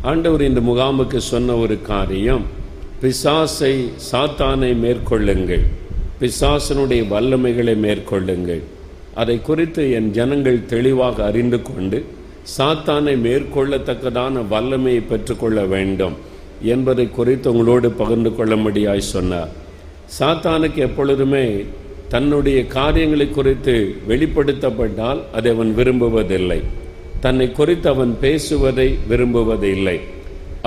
ஆண்டவர் இந்த முகாமுக்கு சொன்ன ஒரு காரியம், பிசாசை சாத்தானை மேற்கொள்ளுங்கள், பிசாசனுடைய வல்லமைகளை மேற்கொள்ளுங்கள். அதை குறித்து என் ஜனங்கள் தெளிவாக அறிந்து கொண்டு சாத்தானை மேற்கொள்ளத்தக்கதான வல்லமையை பெற்றுக்கொள்ள வேண்டும் என்பதை குறித்து உங்களோடு பகிர்ந்து கொள்ளும்படியாய் சொன்னார். சாத்தானுக்கு எப்பொழுதுமே தன்னுடைய காரியங்களை குறித்து வெளிப்படுத்தப்பட்டால் அதை அவன் விரும்புவதில்லை. தன்னை குறித்து அவன் பேசுவதை விரும்புவதில்லை.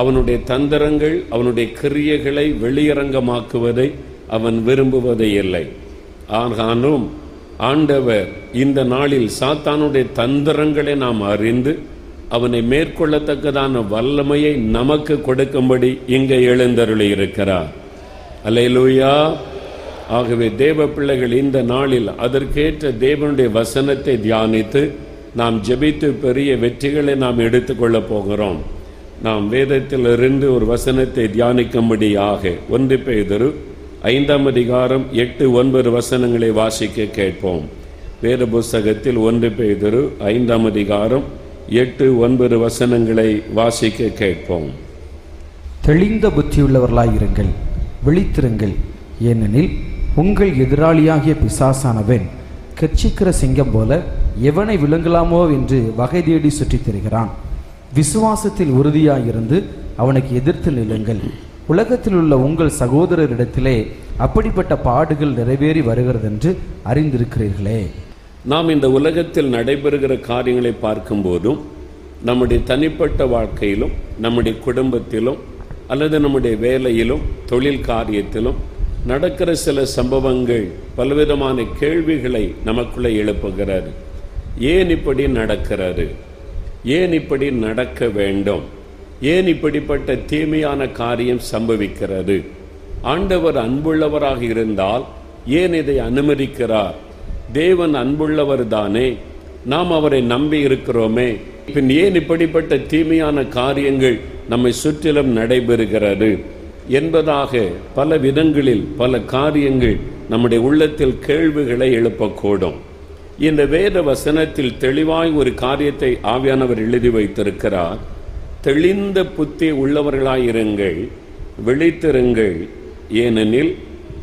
அவனுடைய தந்திரங்கள், அவனுடைய கிரியைகளை வெளியரங்கமாக்குவதை அவன் விரும்புவதே இல்லை. ஆனாலும் ஆண்டவர் இந்த நாளில் சாத்தானுடைய தந்திரங்களை நாம் அறிந்து அவனை மேற்கொள்ளத்தக்கதான வல்லமையை நமக்கு கொடுக்கும்படி இங்கே எழுந்தருளி இருக்கிறார். அல்லேலூயா. ஆகவே தேவ பிள்ளைகள், இந்த நாளில் அதற்கேற்ற தேவனுடைய வசனத்தை தியானித்து நாம் ஜெபித்து பெரிய வெற்றிகளை நாம் எடுத்துக்கொள்ளப் போகிறோம். நாம் வேதத்திலிருந்து ஒரு வசனத்தை தியானிக்கும்படியாக 1 பேதுரு 5ஆம் அதிகாரம் 8-9 வசனங்களை வாசிக்க கேட்போம். வேத புஸ்தகத்தில் 1 பேதுரு 5ஆம் அதிகாரம் 8-9 வசனங்களை வாசிக்க கேட்போம். தெளிந்த புத்தியுள்ளவர்களாயிருங்கள், விழித்திருங்கள். ஏனெனில் உங்கள் எதிராளியாகிய பிசாசானவன் கர்ச்சிக்கிற சிங்கம் போல எவனை விழுங்கலாமோ என்று வகை தேடி சுற்றித் திரிகிறான். விசுவாசத்தில் உறுதியாயிருந்து அவனுக்கு எதிர்த்து நில்லுங்கள். உலகத்தில் உள்ள உங்கள் சகோதரரிடத்திலே அப்படிப்பட்ட பாடுகள் நிறைவேறி வருகிறதென்று அறிந்திருக்கிறீர்களே. நாம் இந்த உலகத்தில் நடைபெறுகிற காரியங்களை பார்க்கும்போதும், நம்முடைய தனிப்பட்ட வாழ்க்கையிலும், நம்முடைய குடும்பத்திலும், அல்லது நம்முடைய வேலையிலும், தொழில் காரியத்திலும் நடக்கிற சில சம்பவங்கள் பலவிதமான கேள்விகளை நமக்குள்ளே எழுப்புகிறது. ஏன் இப்படி நடக்கிறது? ஏன் இப்படி நடக்க வேண்டும்? ஏன் இப்படிப்பட்ட தீமையான காரியம் சம்பவிக்கிறது? ஆண்டவர் அன்புள்ளவராக இருந்தால் ஏன் இதை அனுமதிக்கிறார்? தேவன் அன்புள்ளவர் தானே, நாம் அவரை நம்பி இருக்கிறோமே, பின் ஏன் இப்படிப்பட்ட தீமையான காரியங்கள் நம்மை சுற்றிலும் நடைபெறுகிறது என்பதாக பல விதங்களில் பல காரியங்கள் நம்முடைய உள்ளத்தில் கேள்விகளை எழுப்பக்கூடும். இந்த வேத வசனத்தில் தெளிவாய் ஒரு காரியத்தை ஆவியானவர் எழுதி வைத்திருக்கிறார். தெளிந்த புத்தி உள்ளவர்களாயிருங்கள், விழித்திருங்கள். ஏனெனில்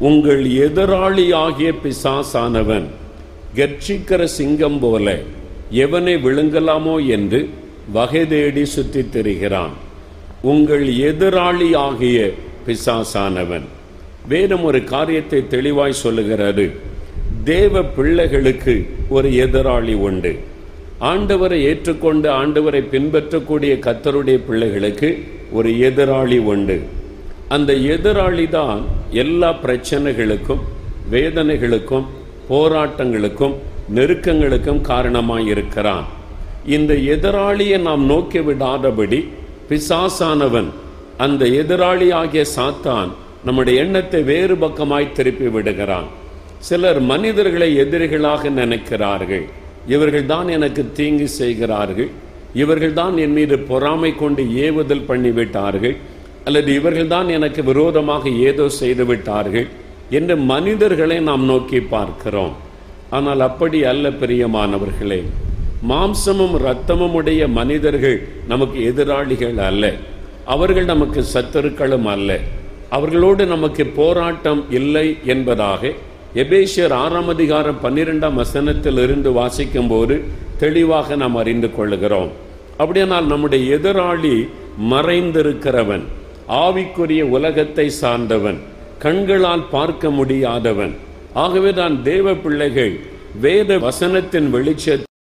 உங்கள் எதிராளியாகிய பிசாசானவன் கர்ச்சிக்கிற சிங்கம் போல எவனை விழுங்கலாமோ என்று வகை தேடி சுற்றித் திரிகிறான். உங்கள் எதிராளியாகிய பிசாசானவன். வேதம் ஒரு காரியத்தை தெளிவாய் சொல்லுகிறது. தேவ பிள்ளைகளுக்கு ஒரு எதிராளி உண்டு. ஆண்டவரை ஏற்றுக்கொண்டு ஆண்டவரை பின்பற்றக்கூடிய கர்த்தருடைய பிள்ளைகளுக்கு ஒரு எதிராளி உண்டு. அந்த எதிராளி தான் எல்லா பிரச்சனைகளுக்கும், வேதனைகளுக்கும், போராட்டங்களுக்கும், நெருக்கங்களுக்கும் காரணமாயிருக்கிறான். இந்த எதிராளியை நாம் நோக்கி விடாதபடி பிசாசானவன், அந்த எதிராளி ஆகிய சாத்தான், நம்முடைய எண்ணத்தை வேறு பக்கமாய் திருப்பி விடுகிறான். சிலர் மனிதர்களை எதிரிகளாக நினைக்கிறார்கள். இவர்கள் தான் எனக்கு தீங்கு செய்கிறார்கள், இவர்கள் தான் என் மீது பொறாமை கொண்டு ஏவுதல் பண்ணிவிட்டார்கள், அல்லது இவர்கள் தான் எனக்கு விரோதமாக ஏதோ செய்து விட்டார்கள் என்று மனிதர்களை நாம் நோக்கி பார்க்கிறோம். ஆனால் அப்படி அல்ல பிரியமானவர்களே. மாம்சமும் இரத்தமும் உடைய மனிதர்கள் நமக்கு எதிராளிகள் அல்ல. அவர்கள் நமக்கு சத்துருக்களும் அல்ல. அவர்களோடு நமக்கு போராட்டம் இல்லை என்பதாக எபேசியர் 6ஆம் அதிகாரம் 12ஆம் வசனத்தில் இருந்து வாசிக்கும் போது தெளிவாக நாம் அறிந்து கொள்கிறோம். அப்படியானால் நம்முடைய எதிராளி மறைந்திருக்கிறவன், ஆவிக்குரிய உலகத்தை சார்ந்தவன், கண்களால் பார்க்க முடியாதவன். ஆகவே தான் தேவ பிள்ளைகள் வேத வசனத்தின் வெளிச்சத்தை